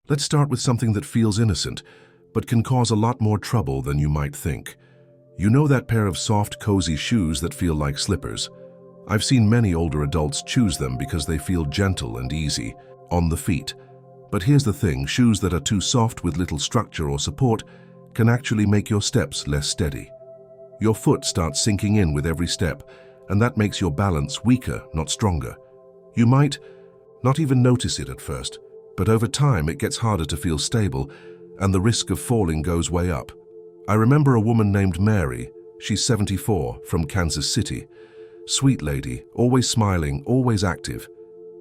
Let's start with something that feels innocent, but can cause a lot more trouble than you might think. You know that pair of soft, cozy shoes that feel like slippers? I've seen many older adults choose them because they feel gentle and easy on the feet. But here's the thing, shoes that are too soft with little structure or support can actually make your steps less steady. Your foot starts sinking in with every step, and that makes your balance weaker, not stronger. You might not even notice it at first, but over time it gets harder to feel stable, and the risk of falling goes way up. I remember a woman named Mary, she's 74, from Kansas City. Sweet lady, always smiling, always active.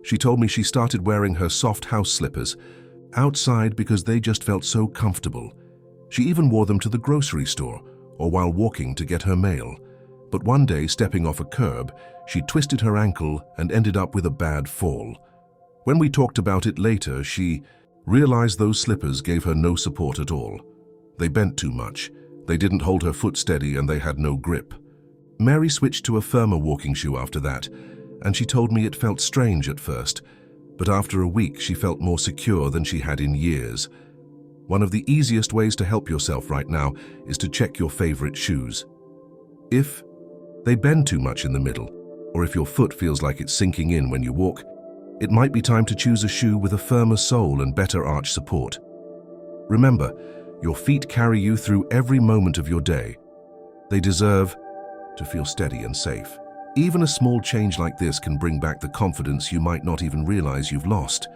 She told me she started wearing her soft house slippers outside because they just felt so comfortable. She even wore them to the grocery store or while walking to get her mail. But one day, stepping off a curb, she twisted her ankle and ended up with a bad fall. When we talked about it later, she realized those slippers gave her no support at all. They bent too much, they didn't hold her foot steady, and they had no grip. Mary switched to a firmer walking shoe after that, and she told me it felt strange at first, but after a week she felt more secure than she had in years. One of the easiest ways to help yourself right now is to check your favorite shoes. If they bend too much in the middle, or if your foot feels like it's sinking in when you walk, it might be time to choose a shoe with a firmer sole and better arch support. Remember, your feet carry you through every moment of your day. They deserve to feel steady and safe. Even a small change like this can bring back the confidence you might not even realize you've lost.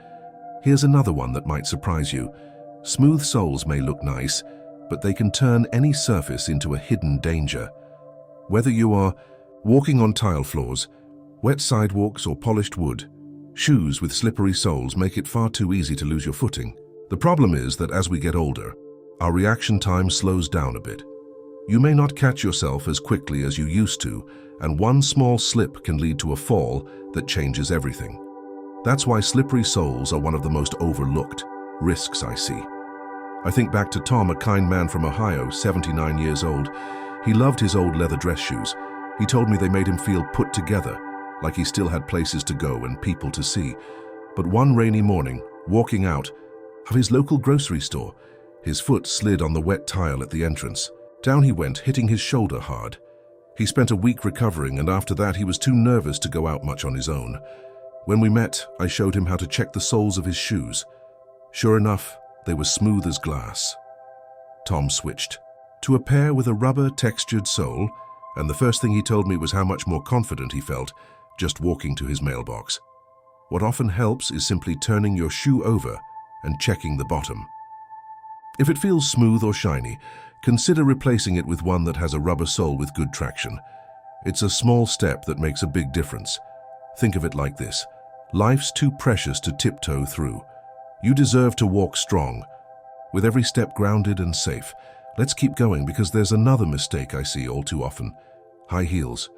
Here's another one that might surprise you. Smooth soles may look nice, but they can turn any surface into a hidden danger. Whether you are walking on tile floors, wet sidewalks, or polished wood, shoes with slippery soles make it far too easy to lose your footing. The problem is that as we get older, our reaction time slows down a bit. You may not catch yourself as quickly as you used to, and one small slip can lead to a fall that changes everything. That's why slippery soles are one of the most overlooked risks I see. I think back to Tom, a kind man from Ohio, 79 years old. He loved his old leather dress shoes. He told me they made him feel put together, like he still had places to go and people to see. But one rainy morning, walking out of his local grocery store, his foot slid on the wet tile at the entrance. Down he went, hitting his shoulder hard. He spent a week recovering, and after that he was too nervous to go out much on his own. When we met, I showed him how to check the soles of his shoes. Sure enough, they were smooth as glass. Tom switched to a pair with a rubber textured sole, and the first thing he told me was how much more confident he felt just walking to his mailbox. What often helps is simply turning your shoe over and checking the bottom. If it feels smooth or shiny, consider replacing it with one that has a rubber sole with good traction. It's a small step that makes a big difference. Think of it like this: life's too precious to tiptoe through. You deserve to walk strong, with every step grounded and safe. Let's keep going, because there's another mistake I see all too often: high heels.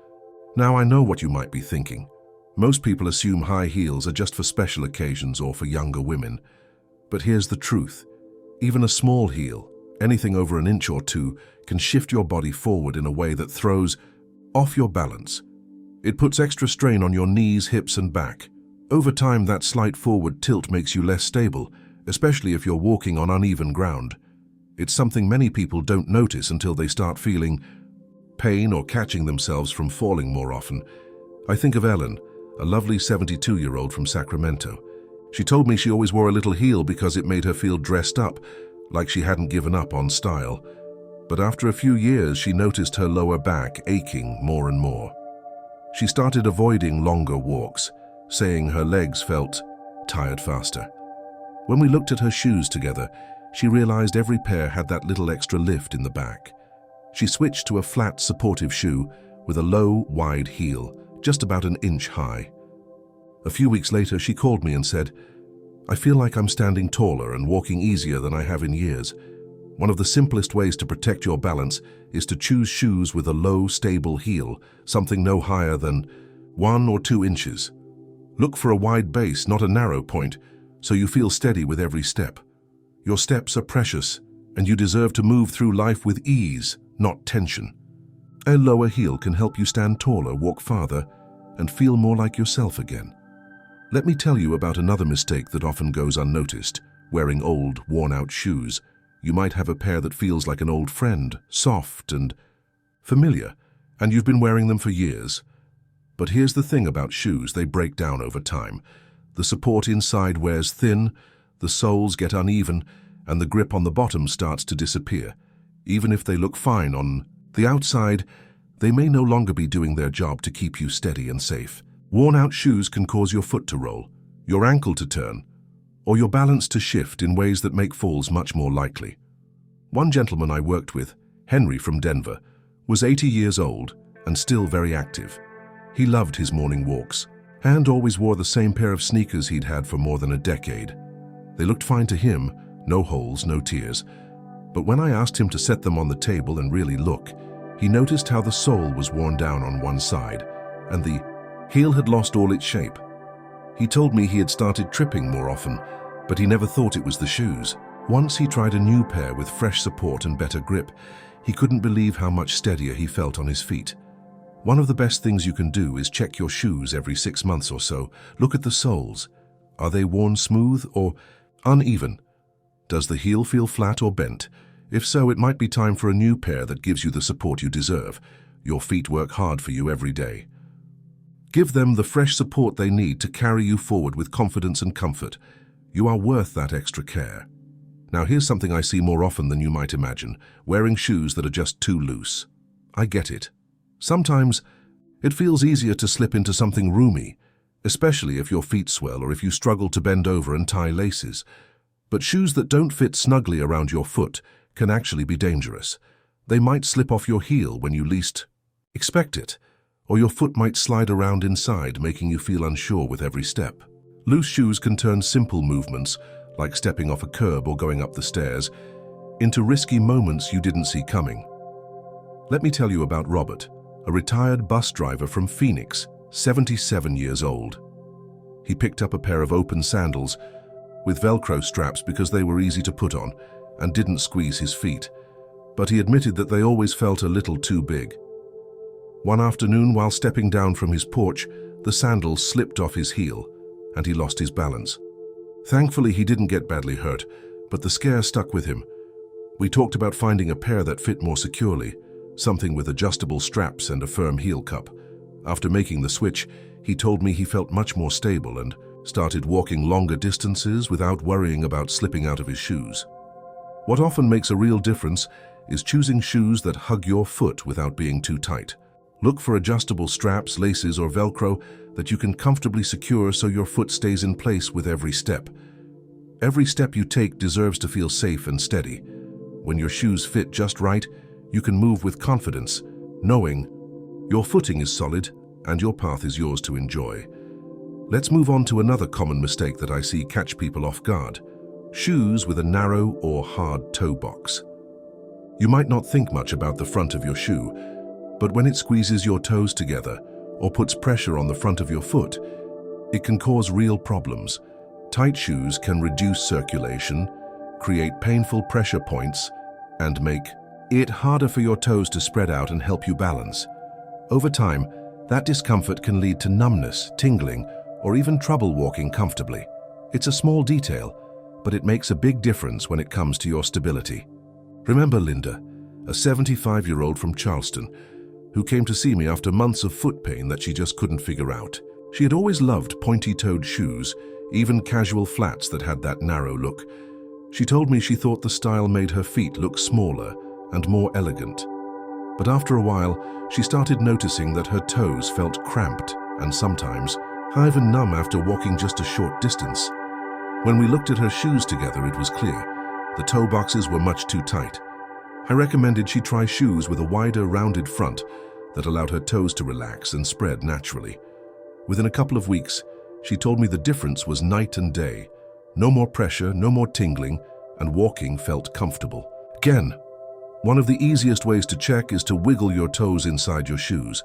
Now, I know what you might be thinking. Most people assume high heels are just for special occasions or for younger women. But here's the truth. Even a small heel, anything over an inch or two, can shift your body forward in a way that throws off your balance. It puts extra strain on your knees, hips, and back. Over time, that slight forward tilt makes you less stable, especially if you're walking on uneven ground. It's something many people don't notice until they start feeling pain or catching themselves from falling more often. I think of Ellen, a lovely 72-year-old from Sacramento. She told me she always wore a little heel because it made her feel dressed up, like she hadn't given up on style. But after a few years, she noticed her lower back aching more and more. She started avoiding longer walks, saying her legs felt tired faster. When we looked at her shoes together, she realized every pair had that little extra lift in the back. She switched to a flat, supportive shoe with a low, wide heel, just about an inch high. A few weeks later, she called me and said, "I feel like I'm standing taller and walking easier than I have in years." One of the simplest ways to protect your balance is to choose shoes with a low, stable heel, something no higher than 1 or 2 inches. Look for a wide base, not a narrow point, so you feel steady with every step. Your steps are precious, and you deserve to move through life with ease, not tension. A lower heel can help you stand taller, walk farther, and feel more like yourself again. Let me tell you about another mistake that often goes unnoticed: wearing old, worn-out shoes. You might have a pair that feels like an old friend, soft and familiar, and you've been wearing them for years. But here's the thing about shoes, they break down over time. The support inside wears thin, the soles get uneven, and the grip on the bottom starts to disappear. Even if they look fine on the outside, they may no longer be doing their job to keep you steady and safe. Worn-out shoes can cause your foot to roll, your ankle to turn, or your balance to shift in ways that make falls much more likely. One gentleman I worked with, Henry from Denver, was 80 years old and still very active. He loved his morning walks and always wore the same pair of sneakers he'd had for more than a decade. They looked fine to him, no holes, no tears. But when I asked him to set them on the table and really look, he noticed how the sole was worn down on one side and the heel had lost all its shape. He told me he had started tripping more often, but he never thought it was the shoes. Once he tried a new pair with fresh support and better grip, he couldn't believe how much steadier he felt on his feet. One of the best things you can do is check your shoes every 6 months or so. Look at the soles. Are they worn smooth or uneven? Does the heel feel flat or bent? If so, it might be time for a new pair that gives you the support you deserve. Your feet work hard for you every day. Give them the fresh support they need to carry you forward with confidence and comfort. You are worth that extra care. Now here's something I see more often than you might imagine, wearing shoes that are just too loose. I get it. Sometimes it feels easier to slip into something roomy, especially if your feet swell or if you struggle to bend over and tie laces. But shoes that don't fit snugly around your foot can actually be dangerous. They might slip off your heel when you least expect it, or your foot might slide around inside, making you feel unsure with every step. Loose shoes can turn simple movements, like stepping off a curb or going up the stairs, into risky moments you didn't see coming. Let me tell you about Robert, a retired bus driver from Phoenix, 77 years old. He picked up a pair of open sandals with Velcro straps because they were easy to put on and didn't squeeze his feet, but he admitted that they always felt a little too big. One afternoon, while stepping down from his porch, the sandals slipped off his heel and he lost his balance. Thankfully, he didn't get badly hurt, but the scare stuck with him. We talked about finding a pair that fit more securely, something with adjustable straps and a firm heel cup. After making the switch, he told me he felt much more stable and started walking longer distances without worrying about slipping out of his shoes. What often makes a real difference is choosing shoes that hug your foot without being too tight. Look for adjustable straps, laces, or Velcro that you can comfortably secure so your foot stays in place with every step. Every step you take deserves to feel safe and steady. When your shoes fit just right, you can move with confidence, knowing your footing is solid and your path is yours to enjoy. Let's move on to another common mistake that I see catch people off guard: shoes with a narrow or hard toe box. You might not think much about the front of your shoe, but when it squeezes your toes together or puts pressure on the front of your foot, it can cause real problems. Tight shoes can reduce circulation, create painful pressure points, and make it harder for your toes to spread out and help you balance. Over time, that discomfort can lead to numbness, tingling, or even trouble walking comfortably. It's a small detail, but it makes a big difference when it comes to your stability. Remember Linda, a 75-year-old from Charleston, who came to see me after months of foot pain that she just couldn't figure out. She had always loved pointy-toed shoes, even casual flats that had that narrow look. She told me she thought the style made her feet look smaller and more elegant. But after a while, she started noticing that her toes felt cramped and sometimes even numb after walking just a short distance. When we looked at her shoes together, it was clear. The toe boxes were much too tight. I recommended she try shoes with a wider, rounded front that allowed her toes to relax and spread naturally. Within a couple of weeks, she told me the difference was night and day. No more pressure, no more tingling, and walking felt comfortable. Again, one of the easiest ways to check is to wiggle your toes inside your shoes.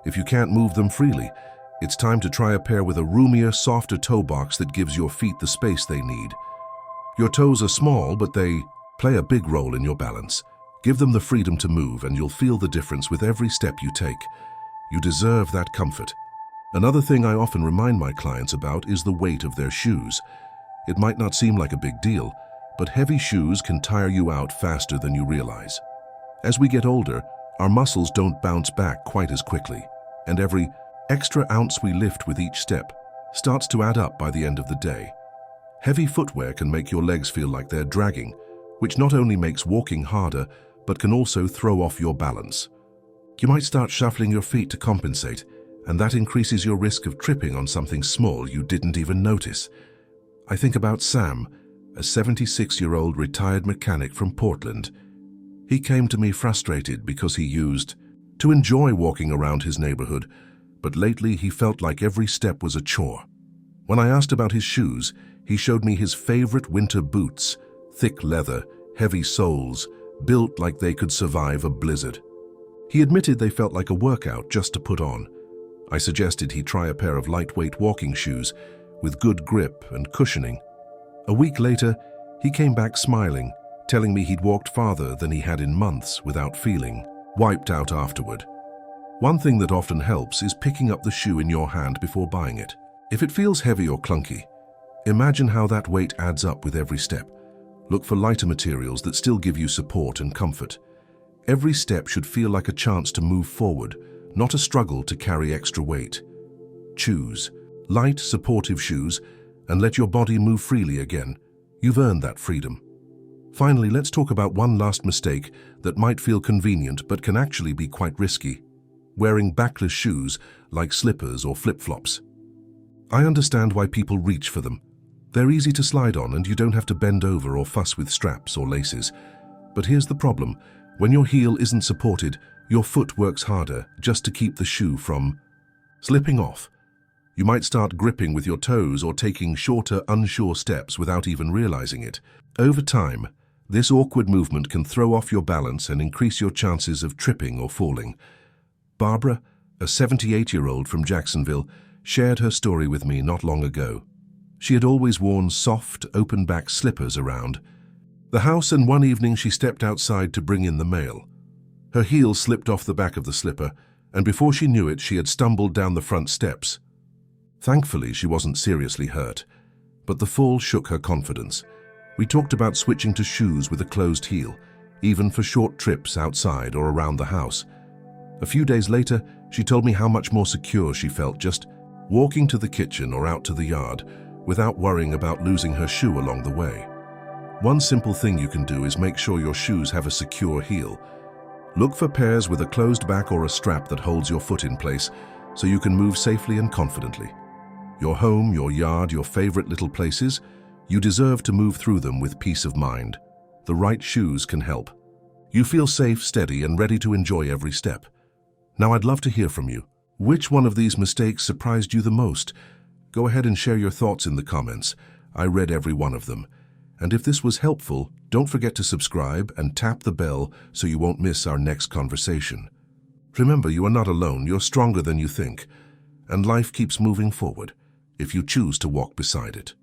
If you can't move them freely, it's time to try a pair with a roomier, softer toe box that gives your feet the space they need. Your toes are small, but they play a big role in your balance. Give them the freedom to move, and you'll feel the difference with every step you take. You deserve that comfort. Another thing I often remind my clients about is the weight of their shoes. It might not seem like a big deal, but heavy shoes can tire you out faster than you realize. As we get older, our muscles don't bounce back quite as quickly, and every extra ounce we lift with each step starts to add up by the end of the day. Heavy footwear can make your legs feel like they're dragging, which not only makes walking harder, but can also throw off your balance. You might start shuffling your feet to compensate, and that increases your risk of tripping on something small you didn't even notice. I think about Sam, a 76-year-old retired mechanic from Portland. He came to me frustrated because he used to enjoy walking around his neighborhood, but lately he felt like every step was a chore. When I asked about his shoes, he showed me his favorite winter boots, thick leather, heavy soles, built like they could survive a blizzard. He admitted they felt like a workout just to put on. I suggested he try a pair of lightweight walking shoes with good grip and cushioning. A week later, he came back smiling, telling me he'd walked farther than he had in months without feeling wiped out afterward. One thing that often helps is picking up the shoe in your hand before buying it. If it feels heavy or clunky, imagine how that weight adds up with every step. Look for lighter materials that still give you support and comfort. Every step should feel like a chance to move forward, not a struggle to carry extra weight. Choose light, supportive shoes and let your body move freely again. You've earned that freedom. Finally, let's talk about one last mistake that might feel convenient but can actually be quite risky. Wearing backless shoes like slippers or flip-flops. I understand why people reach for them. They're easy to slide on and you don't have to bend over or fuss with straps or laces. But here's the problem. When your heel isn't supported, your foot works harder just to keep the shoe from slipping off. You might start gripping with your toes or taking shorter, unsure steps without even realizing it. Over time, this awkward movement can throw off your balance and increase your chances of tripping or falling. Barbara, a 78-year-old from Jacksonville, shared her story with me not long ago. She had always worn soft, open-back slippers around the house, and one evening she stepped outside to bring in the mail. Her heel slipped off the back of the slipper, and before she knew it, she had stumbled down the front steps. Thankfully, she wasn't seriously hurt, but the fall shook her confidence. We talked about switching to shoes with a closed heel, even for short trips outside or around the house. A few days later, she told me how much more secure she felt just walking to the kitchen or out to the yard without worrying about losing her shoe along the way. One simple thing you can do is make sure your shoes have a secure heel. Look for pairs with a closed back or a strap that holds your foot in place so you can move safely and confidently. Your home, your yard, your favorite little places, you deserve to move through them with peace of mind. The right shoes can help. You feel safe, steady, and ready to enjoy every step. Now I'd love to hear from you. Which one of these mistakes surprised you the most? Go ahead and share your thoughts in the comments. I read every one of them. And if this was helpful, don't forget to subscribe and tap the bell so you won't miss our next conversation. Remember, you are not alone. You're stronger than you think. And life keeps moving forward if you choose to walk beside it.